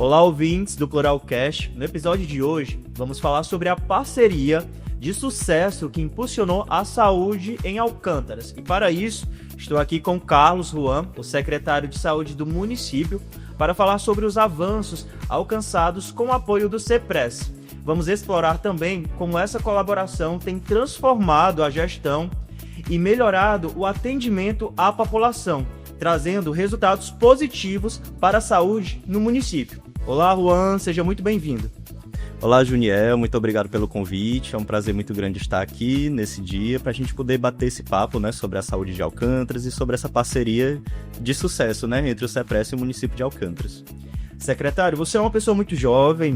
Olá, ouvintes do Pluralcast. No episódio de hoje, vamos falar sobre a parceria de sucesso que impulsionou a saúde em Alcântaras. E para isso, estou aqui com Carlos Juan, o secretário de saúde do município, para falar sobre os avanços alcançados com o apoio do CEPRES. Vamos explorar também como essa colaboração tem transformado a gestão e melhorado o atendimento à população, trazendo resultados positivos para a saúde no município. Olá, Juan, seja muito bem-vindo. Olá, Juniel, muito obrigado pelo convite. É um prazer muito grande estar aqui nesse dia para a gente poder bater esse papo, sobre a saúde de Alcântaras e sobre essa parceria de sucesso, entre o CEPRES e o município de Alcântaras. Secretário, você é uma pessoa muito jovem,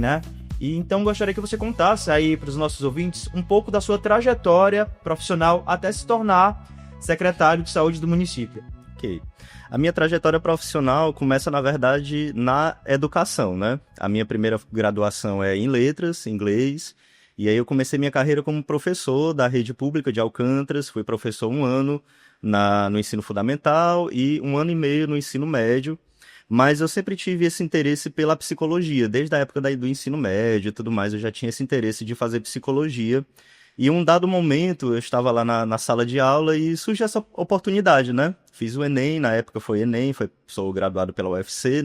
E então gostaria que você contasse aí para os nossos ouvintes um pouco da sua trajetória profissional até se tornar secretário de saúde do município. Ok. A minha trajetória profissional começa, na verdade, na educação, A minha primeira graduação é em letras, inglês, e aí eu comecei minha carreira como professor da rede pública de Alcântaras, fui professor 1 ano no ensino fundamental e 1 ano e meio no ensino médio, mas eu sempre tive esse interesse pela psicologia, desde a época do ensino médio e tudo mais, eu já tinha esse interesse de fazer psicologia. E em um dado momento, eu estava lá na sala de aula e surgiu essa oportunidade, Fiz o Enem, na época foi Enem, sou graduado pela UFC,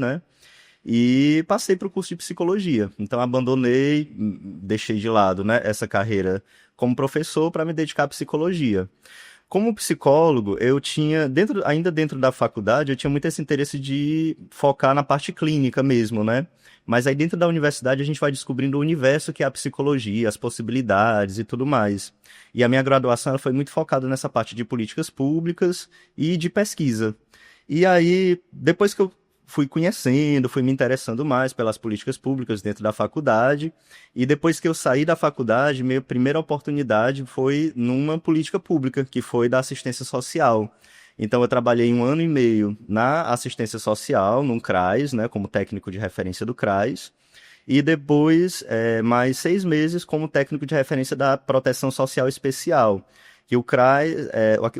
E passei para o curso de psicologia. Então, abandonei, deixei de lado, essa carreira como professor para me dedicar à psicologia. Como psicólogo, eu tinha, ainda dentro da faculdade, eu tinha muito esse interesse de focar na parte clínica mesmo, Mas aí dentro da universidade a gente vai descobrindo o universo que é a psicologia, as possibilidades e tudo mais. E a minha graduação ela foi muito focada nessa parte de políticas públicas e de pesquisa. E aí, depois que eu fui conhecendo, fui me interessando mais pelas políticas públicas dentro da faculdade, e depois que eu saí da faculdade, minha primeira oportunidade foi numa política pública, que foi da assistência social. Então, eu trabalhei 1 ano e meio na assistência social, num CRAS, como técnico de referência do CRAS, e depois mais 6 meses como técnico de referência da Proteção Social Especial, que o CRAS,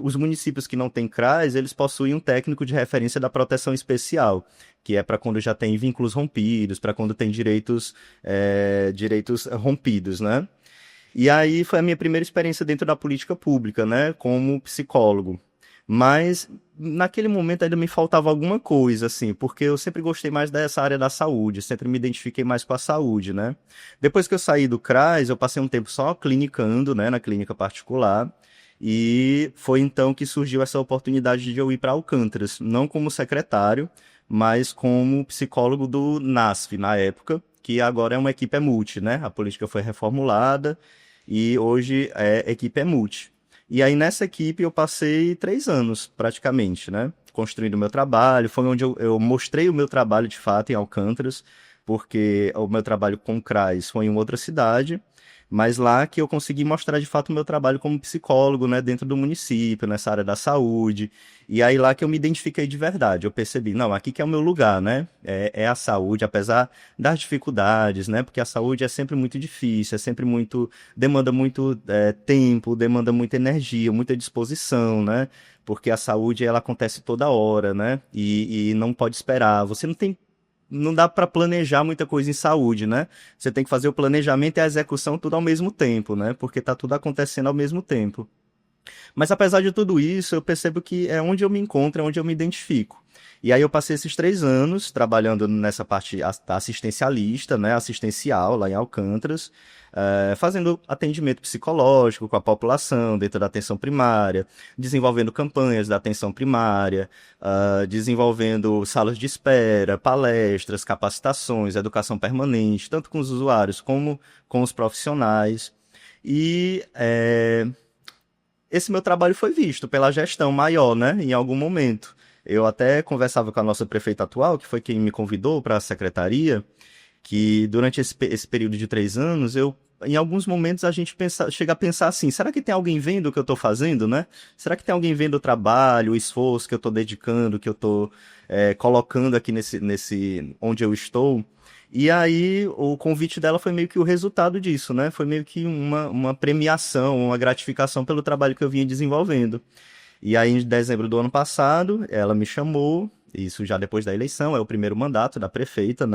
os municípios que não têm CRAS, eles possuem um técnico de referência da Proteção Especial, que é para quando já tem vínculos rompidos, para quando tem direitos rompidos, E aí foi a minha primeira experiência dentro da política pública, como psicólogo. Mas naquele momento ainda me faltava alguma coisa, porque eu sempre gostei mais dessa área da saúde, sempre me identifiquei mais com a saúde, Depois que eu saí do CRAS, eu passei um tempo só clinicando, na clínica particular, e foi então que surgiu essa oportunidade de eu ir para Alcântaras, não como secretário, mas como psicólogo do NASF na época, que agora é uma equipe multi, A política foi reformulada e hoje a equipe é multi. E aí nessa equipe eu passei 3 anos, praticamente, Construindo o meu trabalho, foi onde eu mostrei o meu trabalho de fato em Alcântaras, porque o meu trabalho com o CRAS foi em outra cidade, mas lá que eu consegui mostrar de fato o meu trabalho como psicólogo, dentro do município, nessa área da saúde, e aí lá que eu me identifiquei de verdade, eu percebi, não, aqui que é o meu lugar, É a saúde, apesar das dificuldades, porque a saúde é sempre muito difícil, demanda muito tempo, demanda muita energia, muita disposição, Porque a saúde, ela acontece toda hora, E não pode esperar, não dá para planejar muita coisa em saúde, Você tem que fazer o planejamento e a execução tudo ao mesmo tempo, Porque tá tudo acontecendo ao mesmo tempo. Mas apesar de tudo isso, eu percebo que é onde eu me encontro, é onde eu me identifico. E aí eu passei esses 3 anos trabalhando nessa parte assistencialista, assistencial lá em Alcântaras, fazendo atendimento psicológico com a população dentro da atenção primária, desenvolvendo campanhas da atenção primária, desenvolvendo salas de espera, palestras, capacitações, educação permanente, tanto com os usuários como com os profissionais. E esse meu trabalho foi visto pela gestão maior, em algum momento. Eu até conversava com a nossa prefeita atual, que foi quem me convidou para a secretaria, que durante esse período de 3 anos, em alguns momentos a gente chega a pensar assim, será que tem alguém vendo o que eu estou fazendo, Será que tem alguém vendo o trabalho, o esforço que eu estou dedicando, que eu estou colocando aqui nesse onde eu estou? E aí o convite dela foi meio que o resultado disso, Foi meio que uma premiação, uma gratificação pelo trabalho que eu vinha desenvolvendo. E aí, em dezembro do ano passado, ela me chamou, isso já depois da eleição, é o primeiro mandato da prefeita,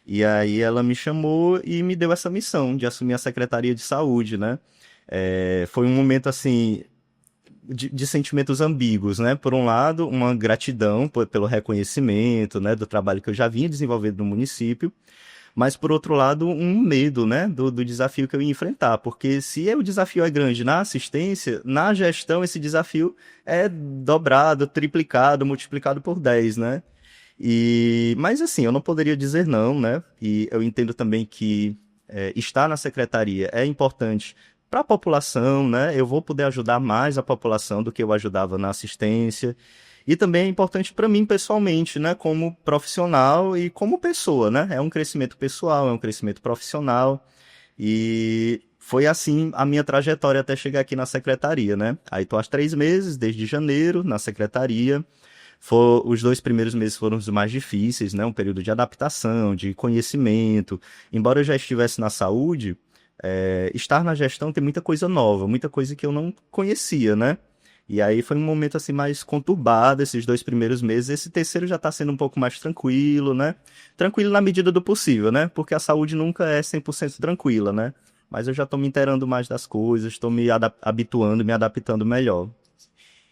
E aí ela me chamou e me deu essa missão de assumir a Secretaria de Saúde, né? Foi um momento, assim, de sentimentos ambíguos, né? Por um lado, uma gratidão pelo reconhecimento, né, do trabalho que eu já vinha desenvolvendo no município, mas por outro lado, um medo, né, do desafio que eu ia enfrentar, porque se o desafio é grande na assistência, na gestão esse desafio é dobrado, triplicado, multiplicado por 10, né? Mas assim, eu não poderia dizer não, né? E eu entendo também que estar na secretaria é importante para a população, né? Eu vou poder ajudar mais a população do que eu ajudava na assistência. E também é importante para mim pessoalmente, né? Como profissional e como pessoa, né? É um crescimento pessoal, é um crescimento profissional. E foi assim a minha trajetória até chegar aqui na secretaria, né? Aí tô há 3 meses, desde janeiro, na secretaria. Os 2 primeiros meses foram os mais difíceis, né? Um período de adaptação, de conhecimento. Embora eu já estivesse na saúde, estar na gestão tem muita coisa nova, muita coisa que eu não conhecia, né? E aí foi um momento assim mais conturbado esses 2 primeiros meses. Esse terceiro já está sendo um pouco mais tranquilo, né? Tranquilo na medida do possível, né? Porque a saúde nunca é 100% tranquila, né? Mas eu já estou me inteirando mais das coisas, estou me habituando, me adaptando melhor.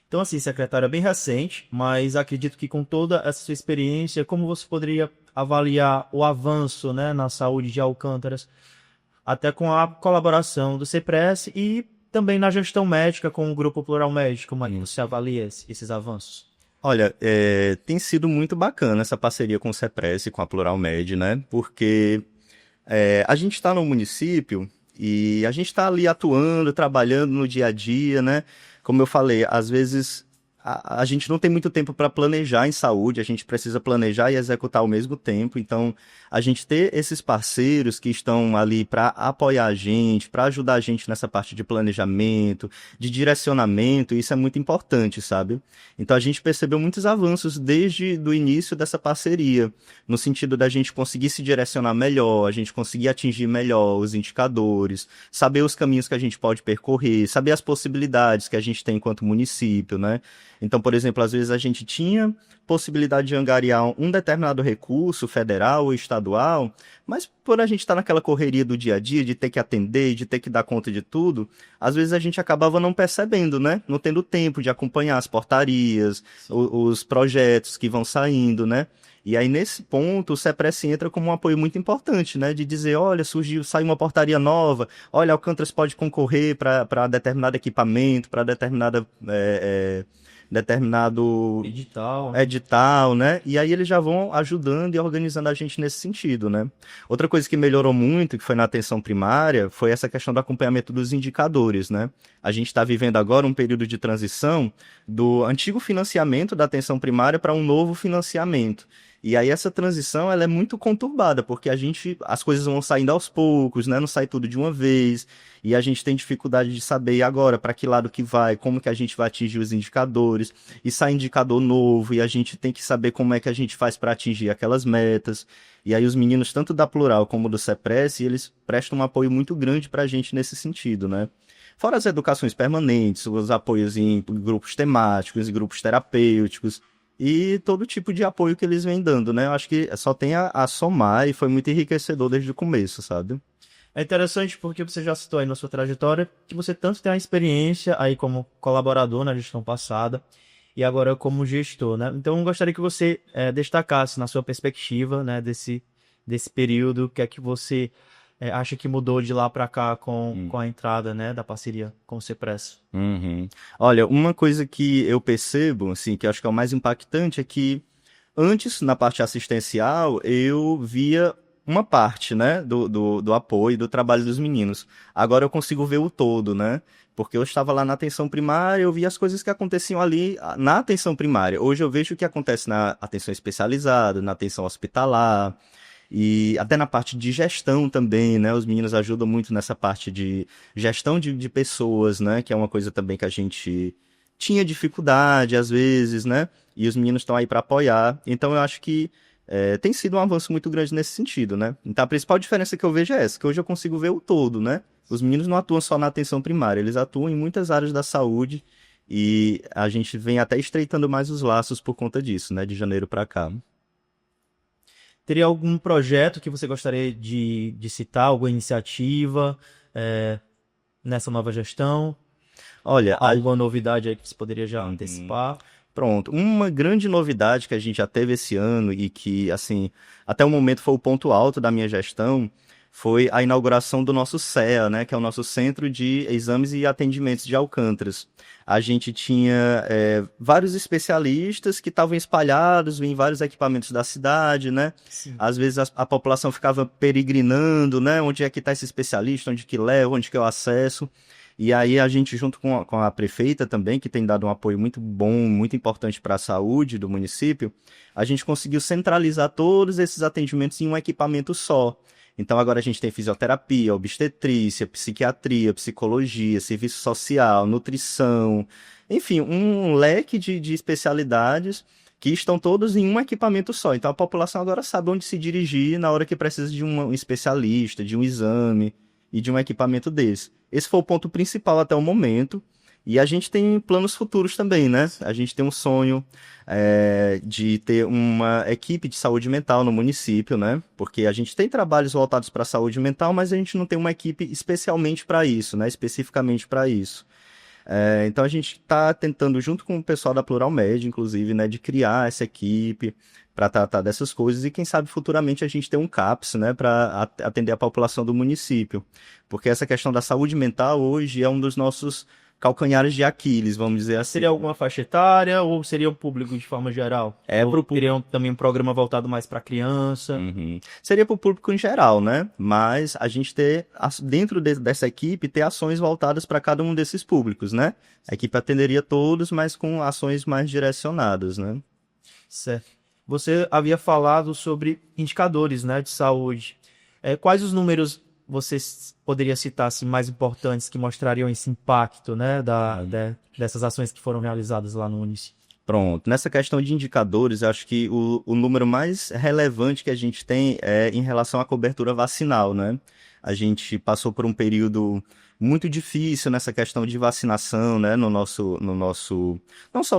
Então, assim, secretário, é bem recente, mas acredito que com toda essa sua experiência, como você poderia avaliar o avanço, né, na saúde de Alcântaras, até com a colaboração do CEPRES e também na gestão médica com o Grupo Plural Médico, como é que você avalia esses avanços? Olha, tem sido muito bacana essa parceria com o CEPRES e com a Plural Med, né? Porque a gente está no município e a gente está ali atuando, trabalhando no dia a dia, né? Como eu falei, às vezes a gente não tem muito tempo para planejar em saúde, a gente precisa planejar e executar ao mesmo tempo. Então, a gente ter esses parceiros que estão ali para apoiar a gente, para ajudar a gente nessa parte de planejamento, de direcionamento, isso é muito importante, sabe? Então, a gente percebeu muitos avanços desde o início dessa parceria, no sentido da gente conseguir se direcionar melhor, a gente conseguir atingir melhor os indicadores, saber os caminhos que a gente pode percorrer, saber as possibilidades que a gente tem enquanto município, né? Então, por exemplo, às vezes a gente tinha possibilidade de angariar um determinado recurso federal ou estadual, mas por a gente estar naquela correria do dia a dia, de ter que atender, de ter que dar conta de tudo, às vezes a gente acabava não percebendo, né? Não tendo tempo de acompanhar as portarias, os projetos que vão saindo, né? E aí, nesse ponto, o CEPRES entra como um apoio muito importante, né? De dizer, olha, saiu uma portaria nova, olha, Alcântaras pode concorrer para determinado equipamento, para determinado Digital. edital, né? E aí eles já vão ajudando e organizando a gente nesse sentido, né? Outra coisa que melhorou muito, que foi na atenção primária, foi essa questão do acompanhamento dos indicadores, né? A gente está vivendo agora um período de transição do antigo financiamento da atenção primária para um novo financiamento. E aí essa transição ela é muito conturbada, porque as coisas vão saindo aos poucos, né? Não sai tudo de uma vez. E a gente tem dificuldade de saber agora para que lado que vai, como que a gente vai atingir os indicadores, e sai indicador novo, e a gente tem que saber como é que a gente faz para atingir aquelas metas. E aí os meninos, tanto da Plural como do CEPRES, eles prestam um apoio muito grande para a gente nesse sentido, né? Fora as educações permanentes, os apoios em grupos temáticos, em grupos terapêuticos, e todo tipo de apoio que eles vêm dando, né? Eu acho que só tem a somar e foi muito enriquecedor desde o começo, sabe? É interessante porque você já citou aí na sua trajetória que você tanto tem a experiência aí como colaborador na gestão passada e agora como gestor, né? Então, eu gostaria que você destacasse na sua perspectiva, né, desse período, o que é que você acha que mudou de lá para cá com a entrada, né, da parceria com o CEPRES? Uhum. Olha, uma coisa que eu percebo, assim, que eu acho que é o mais impactante é que antes, na parte assistencial, eu via uma parte, né, do apoio, do trabalho dos meninos. Agora eu consigo ver o todo, né? Porque eu estava lá na atenção primária, eu via as coisas que aconteciam ali na atenção primária. Hoje eu vejo o que acontece na atenção especializada, na atenção hospitalar, e até na parte de gestão também, né? Os meninos ajudam muito nessa parte de gestão de pessoas, né? Que é uma coisa também que a gente tinha dificuldade às vezes, né? E os meninos estão aí para apoiar. Então eu acho que tem sido um avanço muito grande nesse sentido, né? Então a principal diferença que eu vejo é essa, que hoje eu consigo ver o todo, né? Os meninos não atuam só na atenção primária, eles atuam em muitas áreas da saúde e a gente vem até estreitando mais os laços por conta disso, né? De janeiro para cá. Teria algum projeto que você gostaria de citar, alguma iniciativa nessa nova gestão? Olha, Alguma novidade aí que você poderia já Uhum. antecipar? Pronto. Uma grande novidade que a gente já teve esse ano e que, assim, até o momento foi o ponto alto da minha gestão, foi a inauguração do nosso CEA, né, que é o nosso Centro de Exames e Atendimentos de Alcântaras. A gente tinha vários especialistas que estavam espalhados em vários equipamentos da cidade, né? Sim. Às vezes a população ficava peregrinando, né? Onde é que está esse especialista, onde que leva, onde que eu acesso. E aí a gente, junto com a prefeita também, que tem dado um apoio muito bom, muito importante para a saúde do município, a gente conseguiu centralizar todos esses atendimentos em um equipamento só. Então agora a gente tem fisioterapia, obstetrícia, psiquiatria, psicologia, serviço social, nutrição, enfim, um leque de especialidades que estão todos em um equipamento só. Então a população agora sabe onde se dirigir na hora que precisa de um especialista, de um exame e de um equipamento desse. Esse foi o ponto principal até o momento. E a gente tem planos futuros também, né? A gente tem um sonho de ter uma equipe de saúde mental no município, né? Porque a gente tem trabalhos voltados para a saúde mental, mas a gente não tem uma equipe especialmente para isso, né? Especificamente para isso. Então a gente está tentando, junto com o pessoal da Plural Med, inclusive, né, de criar essa equipe para tratar dessas coisas e quem sabe futuramente a gente ter um CAPS, né, para atender a população do município. Porque essa questão da saúde mental hoje é um dos nossos calcanhares de Aquiles, vamos dizer assim. Seria alguma faixa etária ou seria o público de forma geral? Ou teria também um programa voltado mais para criança? Uhum. Seria para o público em geral, né? Mas a gente ter, dentro dessa equipe, ter ações voltadas para cada um desses públicos, né? A equipe atenderia todos, mas com ações mais direcionadas, né? Certo. Você havia falado sobre indicadores, né, de saúde. Quais os números você poderia citar assim, mais importantes que mostrariam esse impacto, né, dessas ações que foram realizadas lá no município? Pronto. Nessa questão de indicadores, eu acho que o número mais relevante que a gente tem é em relação à cobertura vacinal, né? A gente passou por um período muito difícil nessa questão de vacinação, né? Não só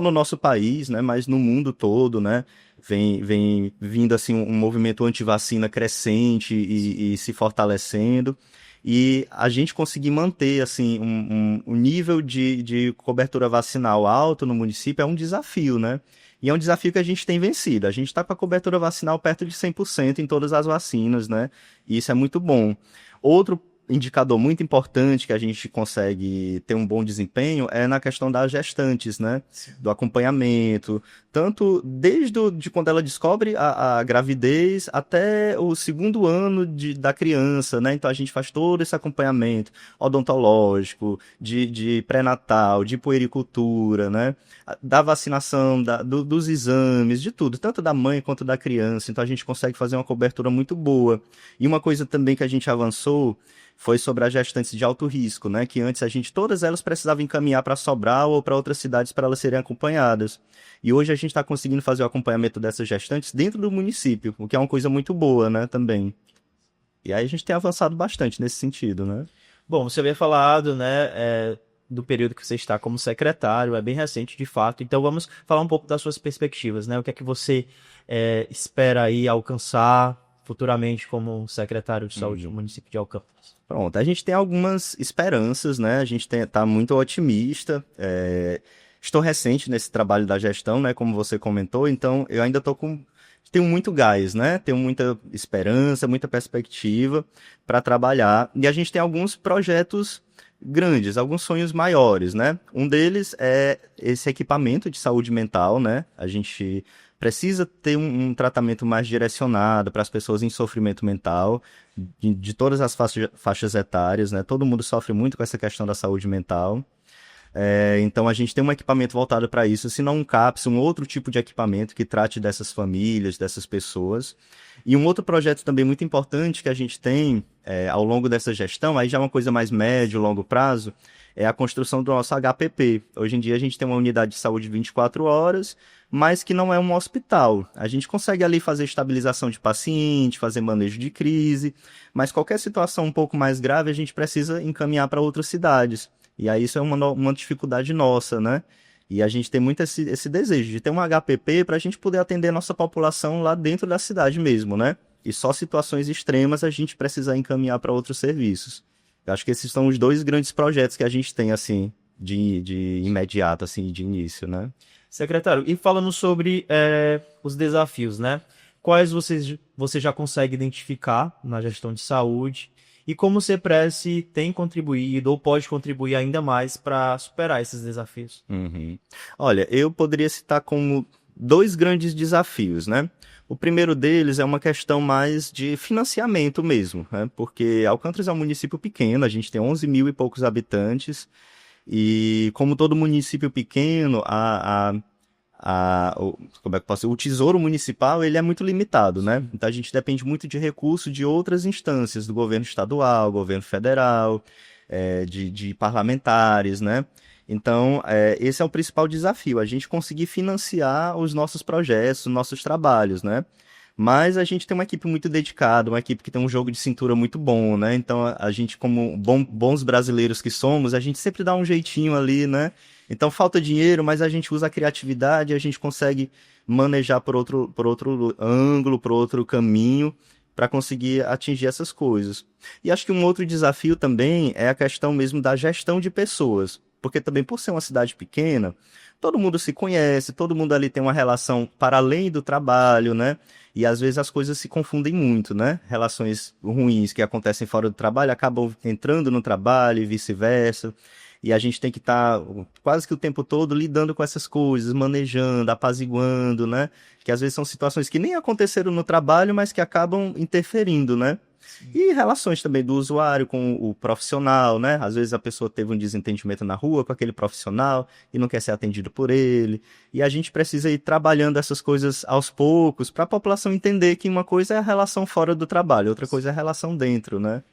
no nosso país, né? Mas no mundo todo, né? Vem vindo assim um movimento anti-vacina crescente e se fortalecendo. E a gente conseguir manter assim um nível de cobertura vacinal alto no município é um desafio, né? E é um desafio que a gente tem vencido. A gente está com a cobertura vacinal perto de 100% em todas as vacinas, né? E isso é muito bom. Outro indicador muito importante que a gente consegue ter um bom desempenho é na questão das gestantes, né? Do acompanhamento, tanto de quando ela descobre a gravidez até o segundo ano da criança, né? Então a gente faz todo esse acompanhamento odontológico, de pré-natal, de puericultura, né? Da vacinação, dos exames, de tudo, tanto da mãe quanto da criança. Então a gente consegue fazer uma cobertura muito boa. E uma coisa também que a gente avançou foi sobre as gestantes de alto risco, né? Que antes todas elas precisavam encaminhar para Sobral ou para outras cidades para elas serem acompanhadas. E hoje a gente está conseguindo fazer o acompanhamento dessas gestantes dentro do município, o que é uma coisa muito boa, né? Também. E aí a gente tem avançado bastante nesse sentido, né? Bom, você havia falado, né, do período que você está como secretário, é bem recente de fato. Então vamos falar um pouco das suas perspectivas, né? O que é que você espera aí alcançar futuramente como secretário de saúde do município de Alcântara? Pronto, a gente tem algumas esperanças, né? A gente tá muito otimista. Estou recente nesse trabalho da gestão, né? Como você comentou, então eu ainda tenho muito gás, né? Tenho muita esperança, muita perspectiva para trabalhar. E a gente tem alguns projetos grandes, alguns sonhos maiores, né? Um deles é esse equipamento de saúde mental, né? A gente precisa ter um tratamento mais direcionado para as pessoas em sofrimento mental, de todas as faixas etárias, né? Todo mundo sofre muito com essa questão da saúde mental. Então a gente tem um equipamento voltado para isso, se não um CAPS, um outro tipo de equipamento que trate dessas famílias, dessas pessoas. E um outro projeto também muito importante que a gente tem ao longo dessa gestão, aí já é uma coisa mais médio, longo prazo, é a construção do nosso HPP. Hoje em dia a gente tem uma unidade de saúde 24 horas, mas que não é um hospital. A gente consegue ali fazer estabilização de paciente, fazer manejo de crise, mas qualquer situação um pouco mais grave a gente precisa encaminhar para outras cidades. E aí isso é uma dificuldade nossa, né? E a gente tem muito esse desejo de ter um HPP para a gente poder atender a nossa população lá dentro da cidade mesmo, né? E só situações extremas a gente precisa encaminhar para outros serviços. Eu acho que esses são os dois grandes projetos que a gente tem, assim, de imediato, assim, de início, né? Secretário, e falando sobre os desafios, né? Quais você já consegue identificar na gestão de saúde e como o CEPRESS tem contribuído ou pode contribuir ainda mais para superar esses desafios? Uhum. Olha, eu poderia citar como dois grandes desafios, né? O primeiro deles é uma questão mais de financiamento mesmo, né? Porque Alcântaras é um município pequeno, a gente tem 11 mil e poucos habitantes, e como todo município pequeno, como é que eu posso dizer? O tesouro municipal ele é muito limitado, né? Então a gente depende muito de recursos de outras instâncias, do governo estadual, governo federal, de parlamentares, né? Então, esse é o principal desafio, a gente conseguir financiar os nossos projetos, os nossos trabalhos, né? Mas a gente tem uma equipe muito dedicada, uma equipe que tem um jogo de cintura muito bom, né? Então, a gente, como bons brasileiros que somos, a gente sempre dá um jeitinho ali, né? Então, falta dinheiro, mas a gente usa a criatividade, a gente consegue manejar por outro ângulo, por outro caminho, para conseguir atingir essas coisas. E acho que um outro desafio também é a questão mesmo da gestão de pessoas. Porque também, por ser uma cidade pequena, todo mundo se conhece, todo mundo ali tem uma relação para além do trabalho, né? E às vezes as coisas se confundem muito, né? Relações ruins que acontecem fora do trabalho acabam entrando no trabalho e vice-versa. E a gente tem que estar quase que o tempo todo lidando com essas coisas, manejando, apaziguando, né? Que às vezes são situações que nem aconteceram no trabalho, mas que acabam interferindo, né? E relações também do usuário com o profissional, né? Às vezes a pessoa teve um desentendimento na rua com aquele profissional e não quer ser atendido por ele. E a gente precisa ir trabalhando essas coisas aos poucos para a população entender que uma coisa é a relação fora do trabalho, outra coisa é a relação dentro, né?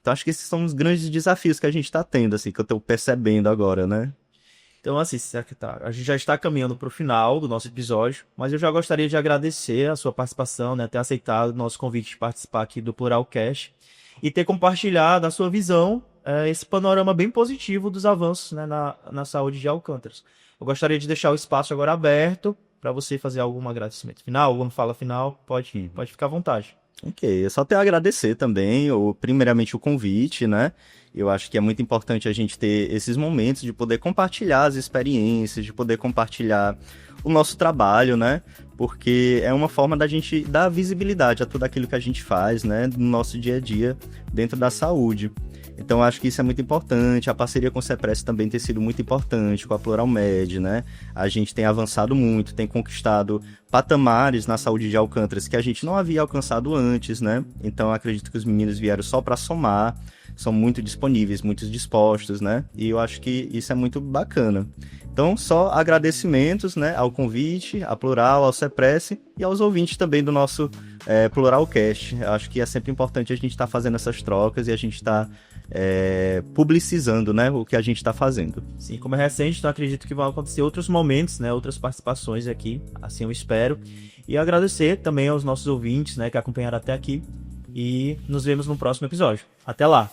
Então acho que esses são os grandes desafios que a gente está tendo, assim, que eu estou percebendo agora, né? Então, assim, secretário, a gente já está caminhando para o final do nosso episódio, mas eu já gostaria de agradecer a sua participação, né, ter aceitado o nosso convite de participar aqui do Pluralcast e ter compartilhado a sua visão, esse panorama bem positivo dos avanços, né, na saúde de Alcântaras. Eu gostaria de deixar o espaço agora aberto para você fazer algum agradecimento final, alguma fala final, pode ficar à vontade. Ok, eu só tenho a agradecer também, primeiramente o convite, né? Eu acho que é muito importante a gente ter esses momentos de poder compartilhar as experiências, de poder compartilhar o nosso trabalho, né? Porque é uma forma da gente dar visibilidade a tudo aquilo que a gente faz, né? No nosso dia a dia dentro da saúde. Então, acho que isso é muito importante. A parceria com o CEPRESS também tem sido muito importante, com a Pluralmed, né? A gente tem avançado muito, tem conquistado patamares na saúde de Alcântaras que a gente não havia alcançado antes, né? Então, acredito que os meninos vieram só para somar, são muito disponíveis, muito dispostos, né? E eu acho que isso é muito bacana. Então, só agradecimentos, né, ao convite, à Plural, ao CEPRESS e aos ouvintes também do nosso Pluralcast. Eu acho que é sempre importante a gente estar fazendo essas trocas e a gente estar publicizando, né, o que a gente está fazendo. Sim, como é recente, então acredito que vão acontecer outros momentos, né, outras participações aqui, assim eu espero. E agradecer também aos nossos ouvintes, né, que acompanharam até aqui. E nos vemos no próximo episódio. Até lá!